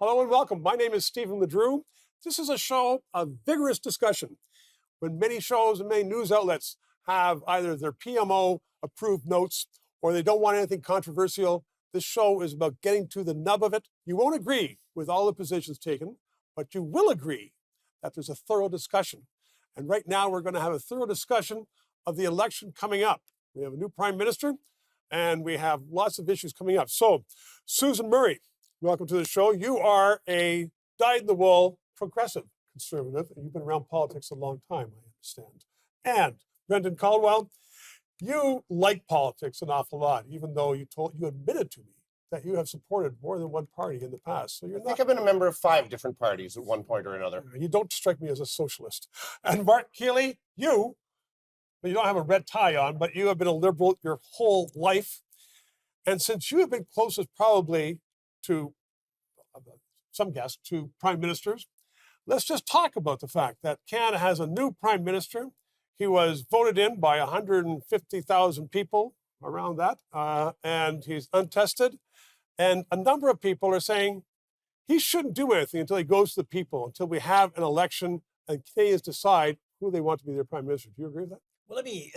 Hello and welcome. My name is Stephen LeDrew. This is a show of vigorous discussion. When many shows and many news outlets have either their PMO approved notes or they don't want anything controversial, this show is about getting to the nub of it. You won't agree with all the positions taken, but you will agree that there's a thorough discussion. And right now we're going to have a thorough discussion of the election coming up. We have a new prime minister and we have lots of issues coming up. So, Susan Murray, welcome to the show. You are a dyed-in-the-wool progressive conservative, and you've been around politics a long time, I understand. And Brendan Caldwell, you like politics an awful lot, even though you admitted to me that you have supported more than one party in the past. So I think I've been a member of 5 different parties at one point or another. You don't strike me as a socialist. And Marc Kealey, you don't have a red tie on, but you have been a liberal your whole life. And since you have been closest probably to some guests to prime ministers, let's just talk about the fact that Canada has a new prime minister. He was voted in by 150,000 people, around that, and he's untested. And a number of people are saying he shouldn't do anything until he goes to the people, until we have an election and Canadians decide who they want to be their prime minister. Do you agree with that? Well, let me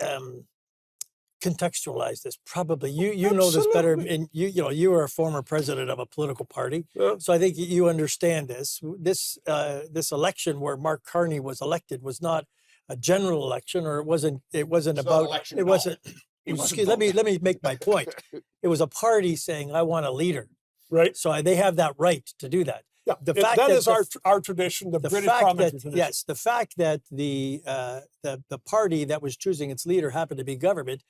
contextualize this. Probably you know this better. And you were a former president of a political party, so I think you understand this. This election where Mark Carney was elected was not a general election, or it wasn't about. It wasn't. Let me make my point. It was a party saying, "I want a leader." Right. So they have that right to do that. Yeah, that is our tradition, the British parliamentary tradition. Yes, the fact that the party that was choosing its leader happened to be government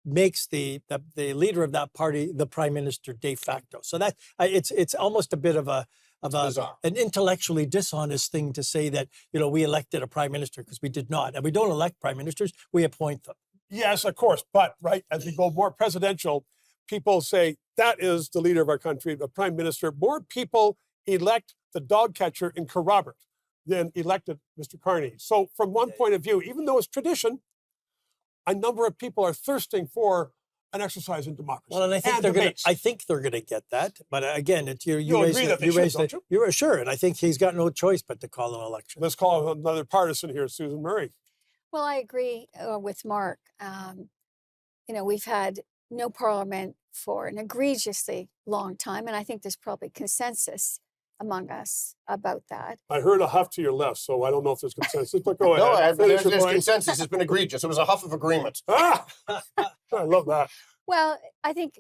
makes the leader of that party the prime minister de facto. So that it's almost a bit of an intellectually dishonest thing to say that we elected a prime minister, because we did not, and we don't elect prime ministers, we appoint them. Yes, of course, but right as we go more presidential, people say that is the leader of our country, the prime minister. More people elect the dog catcher in Kerrobert than elected Mr. Carney. So from one point of view, even though it's tradition, a number of people are thirsting for an exercise in democracy. Well, and I think they're gonna get that. But again, you raised it. You're sure, and I think he's got no choice but to call an election. Let's call another partisan here, Susan Murray. Well, I agree with Mark. We've had no parliament for an egregiously long time, and I think there's probably consensus among us about that. I heard a huff to your left, so I don't know if there's consensus, but go ahead. No, there's consensus. It's been egregious. It was a huff of agreement. I love that. Well, I think,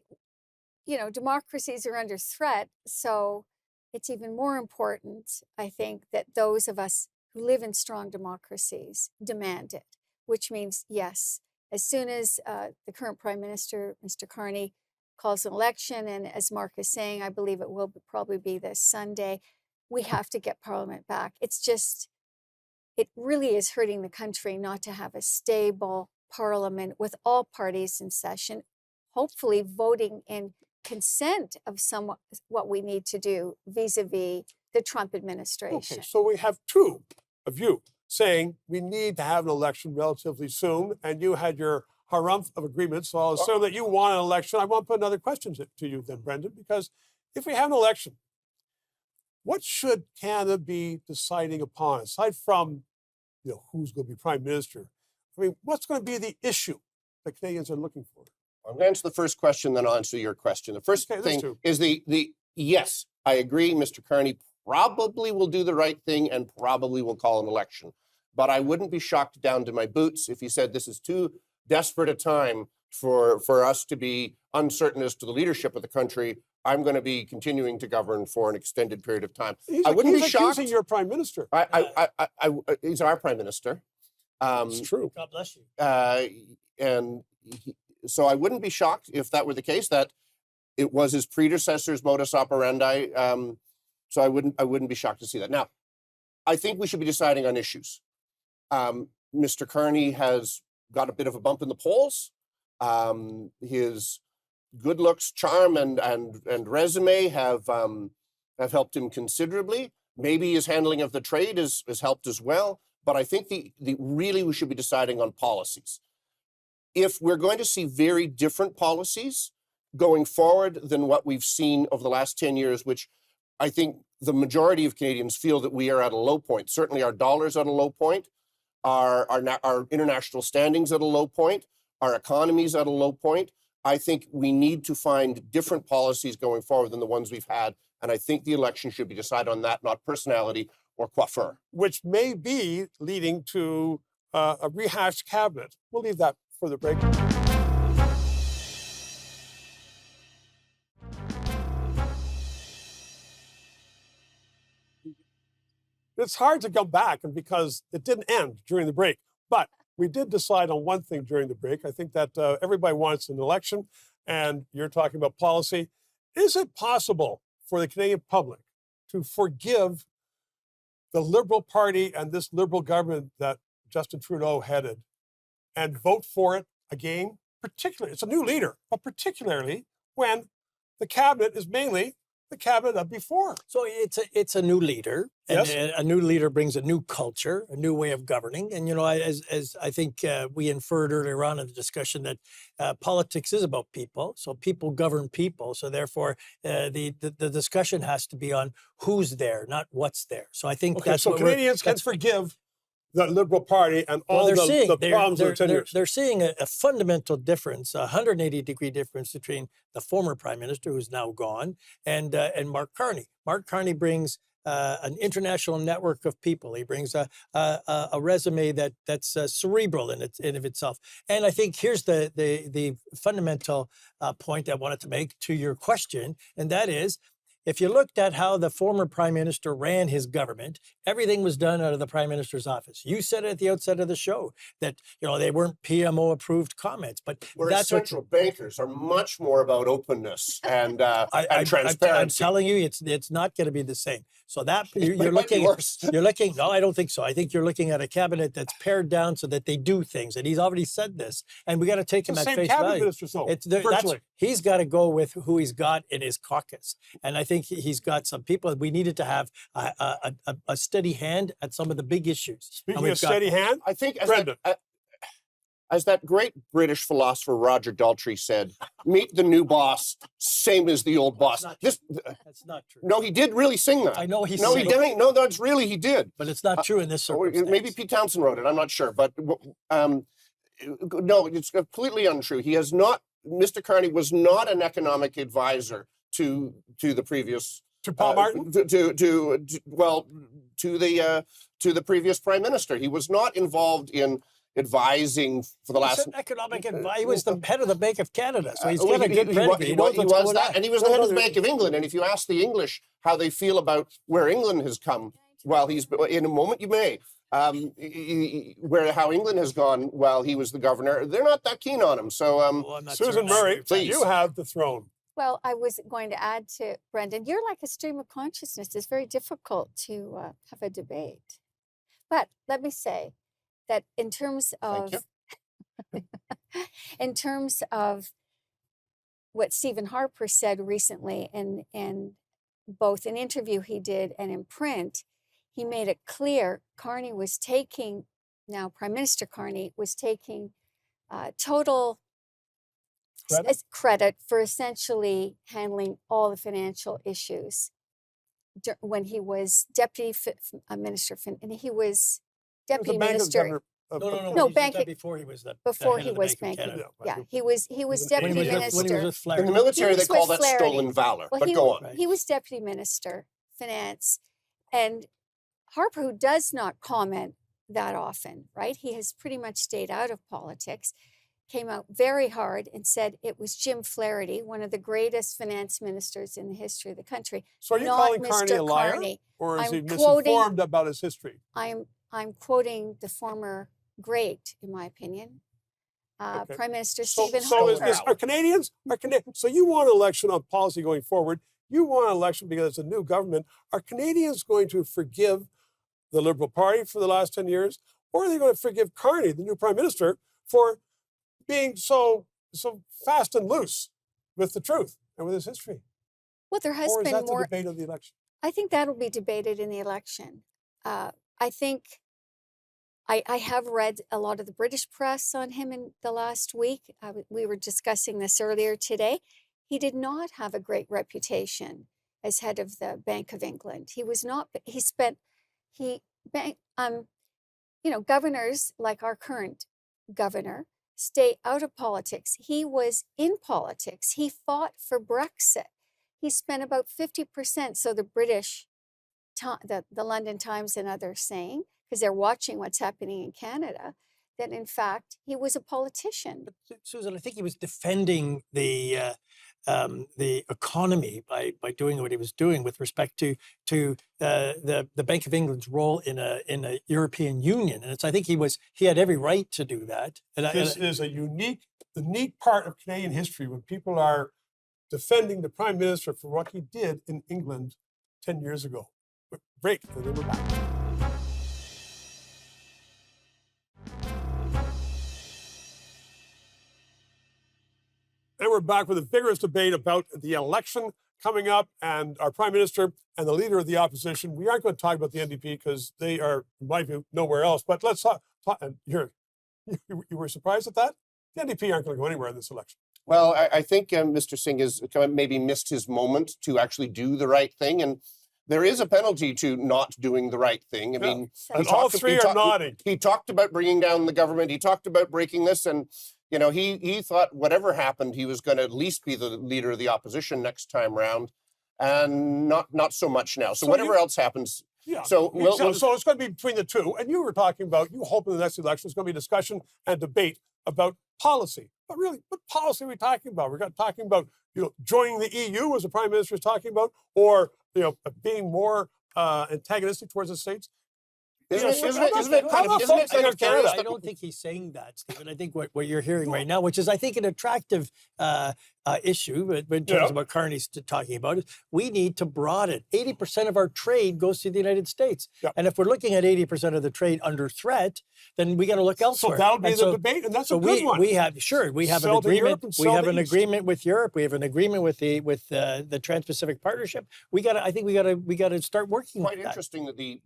democracies are under threat, so it's even more important, I think, that those of us who live in strong democracies demand it, which means, yes, as soon as the current Prime Minister, Mr. Carney, calls an election, and as Mark is saying, I believe it will probably be this Sunday, we have to get Parliament back. It really is hurting the country not to have a stable Parliament with all parties in session, hopefully voting in consent of what we need to do vis-a-vis the Trump administration. Okay, so we have two of you saying we need to have an election relatively soon, and you had your harumph of agreement, so I'll assume that you want an election. I want to put another question to you then, Brendan, because if we have an election, what should Canada be deciding upon, aside from who's going to be prime minister? I mean, what's going to be the issue that Canadians are looking for? I'm going to answer the first question, then I'll answer your question. The first thing is yes, I agree, Mr. Carney probably will do the right thing and probably will call an election. But I wouldn't be shocked down to my boots if he said this is too desperate a time for us to be uncertain as to the leadership of the country. I'm going to be continuing to govern for an extended period of time. I wouldn't be shocked. He's your prime minister. He's our prime minister. It's true. God bless you. So I wouldn't be shocked if that were the case, that it was his predecessor's modus operandi. So I wouldn't be shocked to see that. Now, I think we should be deciding on issues. Mr. Carney has got a bit of a bump in the polls. His good looks, charm, and resume have helped him considerably. Maybe his handling of the trade has helped as well. But I think really we should be deciding on policies. If we're going to see very different policies going forward than what we've seen over the last 10 years, which I think the majority of Canadians feel that we are at a low point. Certainly our dollar's at a low point, our international standings at a low point, our economy's at a low point. I think we need to find different policies going forward than the ones we've had. And I think the election should be decided on that, not personality or coiffeur. Which may be leading to a rehashed cabinet. We'll leave that for the break. It's hard to come back, and because it didn't end during the break. But we did decide on one thing during the break. I think that everybody wants an election, and you're talking about policy. Is it possible for the Canadian public to forgive the Liberal Party and this Liberal government that Justin Trudeau headed and vote for it again? Particularly, it's a new leader, but particularly when the cabinet is mainly the cabinet of before. So it's a new leader, and Yes. a new leader brings a new culture, a new way of governing. And as I think we inferred earlier on in the discussion, that politics is about people. So people govern people. So therefore, the discussion has to be on who's there, not what's there. So I think Okay, that's so what Canadians can forgive the Liberal Party and all they're seeing the problems of the 10 years. they're seeing a fundamental difference, a 180-degree difference between the former Prime Minister, who's now gone, and Marc Kealey. Marc Kealey brings an international network of people. He brings a resume that's cerebral in of itself. And I think here's the fundamental point I wanted to make to your question, and that is, if you looked at how the former Prime Minister ran his government, everything was done out of the Prime Minister's office. You said at the outset of the show that they weren't PMO approved comments, but Whereas that's what central bankers are much more about openness and transparency. I'm telling you, it's not going to be the same. So that you're It might be looking, worse. you're looking. No, I don't think so. I think you're looking at a cabinet that's pared down so that they do things, and he's already said this, and we got to take It's him the at same face cabinet value. ministers, though, That's, virtually. he's got to go with who he's got in his caucus, and I think he's got some people. We needed to have a steady hand at some of the big issues. And Speaking we've of got steady hand, I think Brendan. as that great British philosopher Roger Daltrey said, meet the new boss, same as the old boss. That's not true. No, he did really sing that. I know he No, he said it, didn't. No, that's really, he did. but it's not true in this Or circumstance. maybe Pete Townsend wrote it. I'm not sure, but no, it's completely untrue. He has not. Mr. Carney was not an economic advisor to the previous to Paul Martin. To the previous prime minister. He was not involved in advising for the He's last. an economic advisor. He was the head of the Bank of Canada, so he's Well, got a good pedigree. He knows what's was going that, on. and he was the head of the Bank of England. And if you ask the English how they feel about where England has come, while he's in a moment you may, how England has gone while he was the governor, they're not that keen on him. So, Well, I'm not Susan certain. Murray, Please. you have the throne. Well, I was going to add to Brendan, you're like a stream of consciousness. It's very difficult to have a debate. But let me say that in terms Thank of in terms of what Stephen Harper said recently in both an interview he did and in print, he made it clear Carney was taking, now Prime Minister Carney was taking total credit for essentially handling all the financial issues when he was deputy minister, and he was deputy minister No, Bank- he was before he was the before head he of the was Bank of banking. Canada. Yeah, he was When deputy When he minister. was with in Flaherty. the military, He they was call with that Flaherty. stolen valor. Well, But he, go on. Right. he was deputy minister, finance, and Harper, who does not comment that often, right? He has pretty much stayed out of politics, came out very hard and said it was Jim Flaherty, one of the greatest finance ministers in the history of the country. So are you not calling Carney Mr. a liar? Carney. Or is I'm he quoting- misinformed about his history? I'm quoting the former great, in my opinion, Okay. Prime Minister So, Stephen so is Harper. this, are Canadians? So you want an election on policy going forward. You want an election because it's a new government. Are Canadians going to forgive the Liberal Party for the last 10 years? Or are they going to forgive Carney, the new Prime Minister, for being so fast and loose with the truth and with his history? Well, there has Or is been that the more. debate of the election? I think that'll be debated in the election. I think I have read a lot of the British press on him in the last week. We were discussing this earlier today. He did not have a great reputation as head of the Bank of England. He was not, he spent, he, bank, you know, governors like our current governor stay out of politics. He was in politics. He fought for Brexit. He spent about 50%. So the British, the London Times and others saying, because they're watching what's happening in Canada, that in fact he was a politician. But Susan, I think he was defending the economy by doing what he was doing with respect to the Bank of England's role in a European Union, and I think he had every right to do that. And This is a unique part of Canadian history when people are defending the Prime Minister for what he did in England 10 years ago. Break, and then we're back. And we're back with a vigorous debate about the election coming up and our Prime Minister and the Leader of the Opposition. We aren't going to talk about the NDP because they are, in my view, nowhere else. But let's talk. And you were surprised at that? The NDP aren't going to go anywhere in this election. Well, I think Mr. Singh has kind of maybe missed his moment to actually do the right thing. And there is a penalty to not doing the right thing. I mean, and all three are nodding. He talked about bringing down the government. He talked about breaking this. And, you know, he thought whatever happened, he was going to at least be the Leader of the Opposition next time round. And not so much now. So whatever else happens. Yeah. So so it's going to be between the two. And you were talking about, you hope in the next election there's going to be discussion and debate about policy. But really, what policy are we talking about? We're talking about, you know, joining the EU, as the Prime Minister is talking about, or, you know, being more antagonistic towards the states. Isn't it kind of Canada? I don't think he's saying that, Stephen. I think what you're hearing right now, which is, I think, an attractive issue, but in terms of what Carney's talking about, is we need to broaden. 80% of our trade goes to the United States. And if we're looking at 80% of the trade under threat, then we got to look elsewhere. So that'll be the debate, and that's a good one. We have an agreement. We have an agreement with Europe. We have an agreement with the Trans-Pacific Partnership. I think we got to start working. Quite interesting that the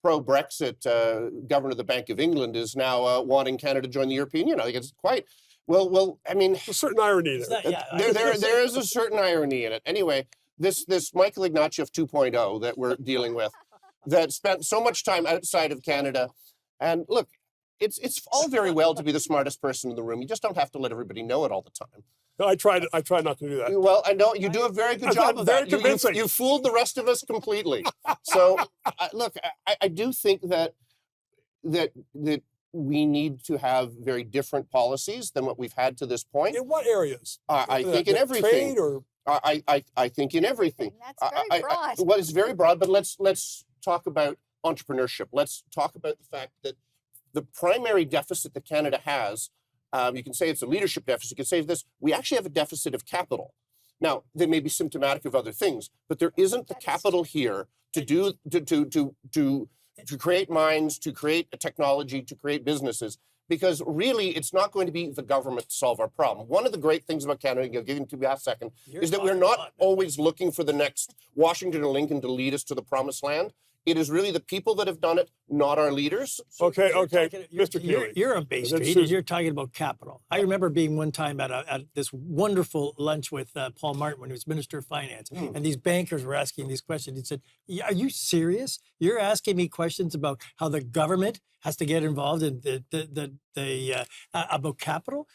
pro-Brexit governor of the Bank of England is now wanting Canada to join the European Union. I think it's quite, well, I mean... a certain irony there. There is a certain irony in it. Anyway, this Michael Ignatieff 2.0 that we're dealing with, that spent so much time outside of Canada. And look, it's all very well to be the smartest person in the room. You just don't have to let everybody know it all the time. No, I tried not to do that. Well, I know you do a very good job of that. You fooled the rest of us completely. So, look, I do think that we need to have very different policies than what we've had to this point. In what areas? I think in everything. Trade or? I think in everything. That's very broad. Well, it's very broad, but let's talk about entrepreneurship. Let's talk about the fact that the primary deficit that Canada has. You can say it's a leadership deficit. You can say this. We actually have a deficit of capital. Now, they may be symptomatic of other things, but there isn't the capital here to create mines, to create a technology, to create businesses. Because really, it's not going to be the government to solve our problem. One of the great things about Canada, I'll give it to you last second, is that we're not always looking for the next Washington or Lincoln to lead us to the promised land. It is really the people that have done it, not our leaders. Okay, Mr. Kealey. You're on Bay Street and you're talking about capital. I remember being one time at this wonderful lunch with Paul Martin when he was Minister of Finance, and these bankers were asking these questions. He said, "Are you serious? You're asking me questions about how the government has to get involved in about capital?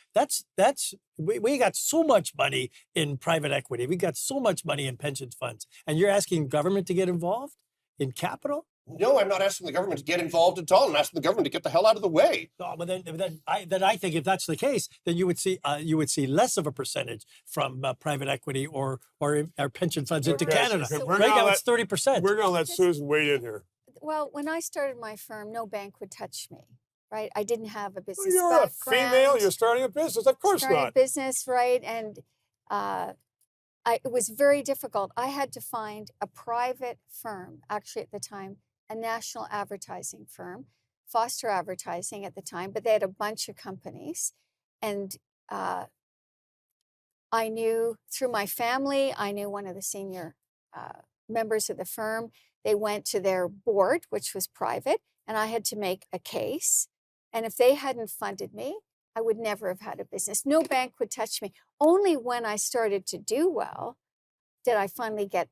We got so much money in private equity. We got so much money in pension funds, and you're asking government to get involved in capital?" No, I'm not asking the government to get involved at all. I'm asking the government to get the hell out of the way. Oh, but then I think if that's the case, then you would see less of a percentage from private equity or pension funds into Canada. Right now it's 30%. We're going to let Susan wade in here. Well, when I started my firm, no bank would touch me, right? I didn't have a business You're background. a female. You're starting a business. Of course Starting not. a business, right? And it was very difficult. I had to find a private firm, actually at the time, a national advertising firm, Foster Advertising at the time, but they had a bunch of companies. And I knew through my family, I knew one of the senior members of the firm. They went to their board, which was private, and I had to make a case. And if they hadn't funded me, I would never have had a business. No bank would touch me. Only when I started to do well did I finally get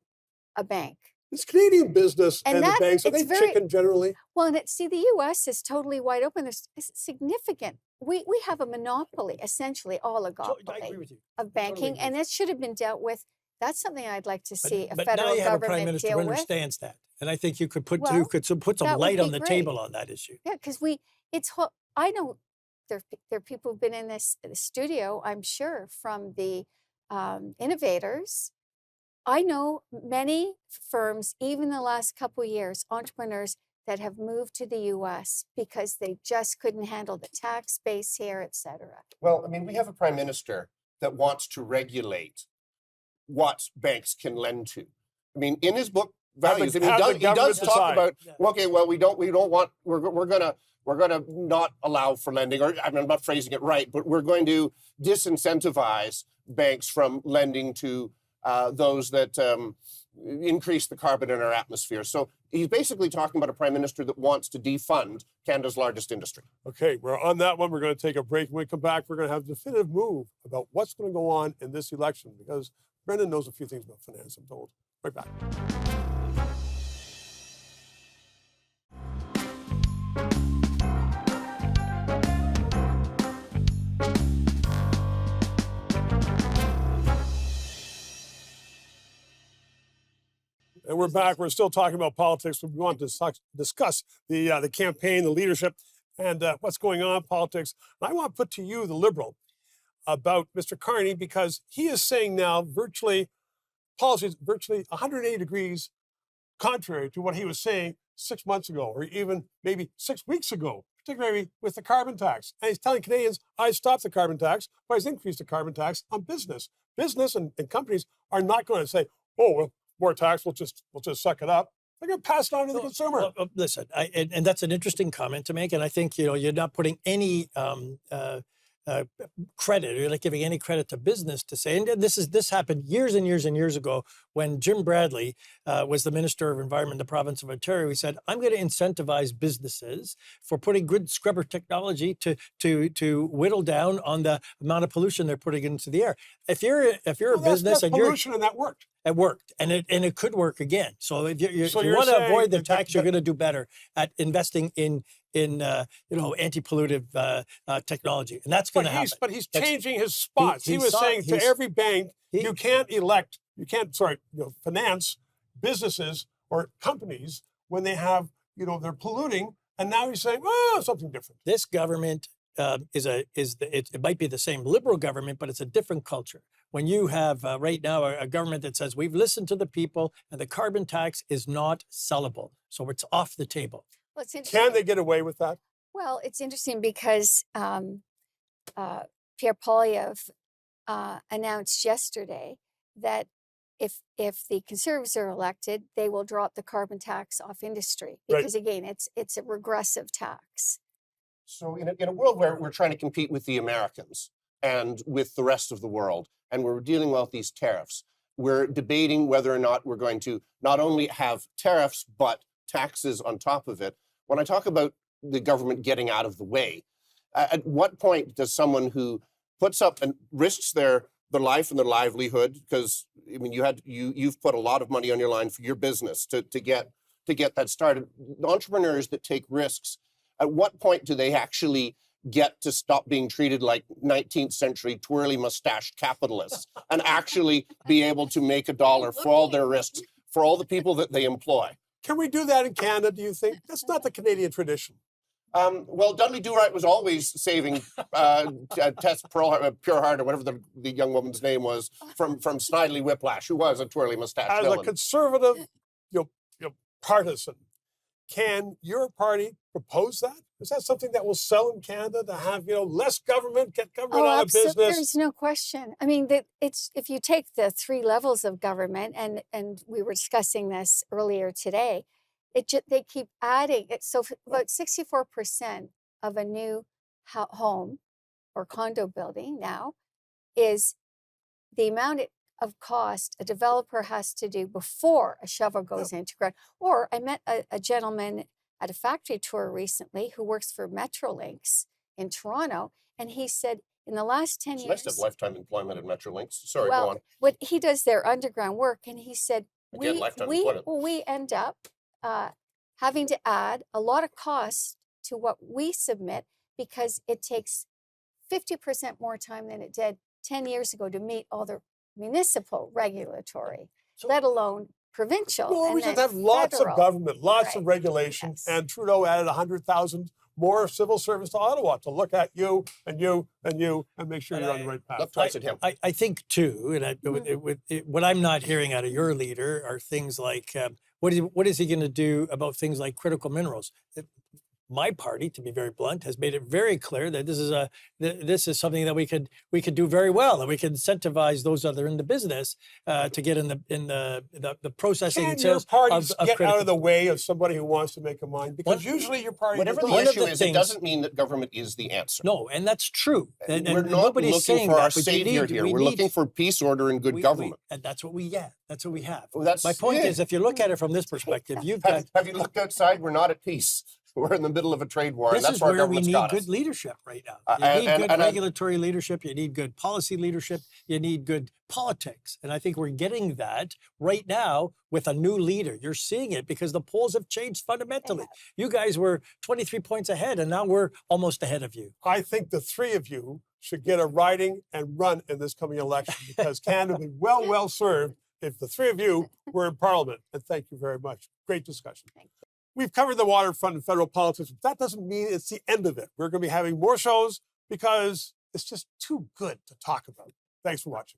a bank. It's Canadian business And and the that- banks. Are it's they very- chicken generally? Well, and see, the U.S. is totally wide open. There's significant. We have a monopoly, essentially So, I agree oligopoly with you. of totally banking, agree and with it should have been dealt with. That's something I'd like to see a But federal now you have a government prime minister deal who with. understands that, and I think you could put Well, put some that would light on be the great. table on that issue. Yeah, because I know there are people who've been in this studio, I'm sure, from the innovators. I know many firms, even the last couple of years, entrepreneurs that have moved to the U.S. because they just couldn't handle the tax base here, et cetera. Well, I mean, we have a prime minister that wants to regulate what banks can lend to. I mean, in his book Values, I mean, have the he government does talk decide. about, Yeah. okay, well, we don't want, we're gonna not allow for lending, or I mean, I'm not phrasing it right, but we're going to disincentivize banks from lending to those that increase the carbon in our atmosphere. So he's basically talking about a prime minister that wants to defund Canada's largest industry. Okay, we're on that one. We're going to take a break. When we come back, we're going to have a definitive move about what's going to go on in this election, because Brendan knows a few things about finance, I'm told. Right back. And we're back. We're still talking about politics, but we want to discuss the campaign, the leadership, and what's going on in politics. And I want to put to you, the Liberal, about Mr. Carney, because he is saying now policies virtually 180 degrees contrary to what he was saying 6 months ago, or even maybe 6 weeks ago, particularly with the carbon tax. And he's telling Canadians, I stopped the carbon tax, but he's increased the carbon tax on business. Business and companies are not going to say, oh, well, more tax, we'll just suck it up. They're going to pass it on to the consumer. Listen, and that's an interesting comment to make, and I think you're not putting any credit, or you're not giving any credit to business to say, and this happened years and years and years ago when Jim Bradley was the Minister of Environment in the province of Ontario. He said, I'm going to incentivize businesses for putting good scrubber technology to whittle down on the amount of pollution they're putting into the air. If you're a business and pollution, and that worked. it worked, and it could work again. So if you you're want to saying avoid the that- tax, you're going to do better at investing in anti-pollutive technology, and that's going to happen. But he's changing his spots. He was saying to every bank, you can't finance businesses or companies when they have, they're polluting. And now he's saying, something different. This government it might be the same Liberal government, but it's a different culture. When you have right now a government that says we've listened to the people and the carbon tax is not sellable, so it's off the table. Well, it's interesting. Can they get away with that? Well, it's interesting because Pierre Poilievre announced yesterday that if the Conservatives are elected, they will drop the carbon tax off industry because, again, it's a regressive tax. So in a world where we're trying to compete with the Americans and with the rest of the world, and we're dealing with these tariffs, we're debating whether or not we're going to not only have tariffs, but taxes on top of it. When I talk about the government getting out of the way, at what point does someone who puts up and risks their life and their livelihood, because I mean you've put a lot of money on your line for your business to get that started, entrepreneurs that take risks, at what point do they actually get to stop being treated like 19th century twirly mustached capitalists and actually be able to make a dollar for all their risks, for all the people that they employ? Can we do that in Canada, do you think? That's not the Canadian tradition. Well, Dudley Do-Right was always saving Tess Pure Heart, or whatever the young woman's name was, from Snidely Whiplash, who was a twirly mustache As villain. a conservative partisan, can your party propose that? Is that something that will sell in Canada, to have less government, get government out of business? There's no question. I mean, it's if you take the 3 levels of government, and we were discussing this earlier today, they keep adding it. So about 64% of a new home or condo building now is the amount of cost a developer has to do before a shovel goes into ground. Or I met a gentleman at a factory tour recently who works for Metrolinx in Toronto, and he said in the last 10 It's years... nice to have lifetime employment at Metrolinx. Sorry, well, go on. What he does their underground work, and he said Again, lifetime employment. we end up having to add a lot of costs to what we submit because it takes 50% more time than it did 10 years ago to meet all the municipal regulatory, let alone provincial. Well, and we just then have lots federal. of government, lots of Right. regulation, Yes. and Trudeau added 100,000 more civil service to Ottawa to look at you and you and you and make sure And you're on the right path. Look twice at him. I think too, and what I'm not hearing out of your leader are things like what is he going to do about things like critical minerals? My party, to be very blunt, has made it very clear that this is something that we could do very well, and we can incentivize those that are in the business to get in the processing Can and your sales parties of get out critical. of the way of somebody who wants to make a mind? Because One- usually your party Whatever does the not. One of issue the is, things- it doesn't mean that government is the answer. No, and that's true. And We're not nobody's looking saying for that, our but you savior need- here. we We're need- looking for peace, order, and good government. and that's what we get. That's what we have. Well, that's My point it. is, if you look at it from this perspective, you've got Have you looked outside? We're not at peace. We're in the middle of a trade war, and this that's is where our where we government's need got good us. leadership right now. You And- need and- good and I- regulatory leadership. You need good policy leadership. You need good politics. And I think we're getting that right now with a new leader. You're seeing it because the polls have changed fundamentally. You guys were 23 points ahead, and now we're almost ahead of you. I think the three of you should get a riding and run in this coming election because Canada would be well served if the three of you were in Parliament. And thank you very much. Great discussion. Thank you. We've covered the waterfront and federal politics, but that doesn't mean it's the end of it. We're going to be having more shows because it's just too good to talk about. Thanks for watching.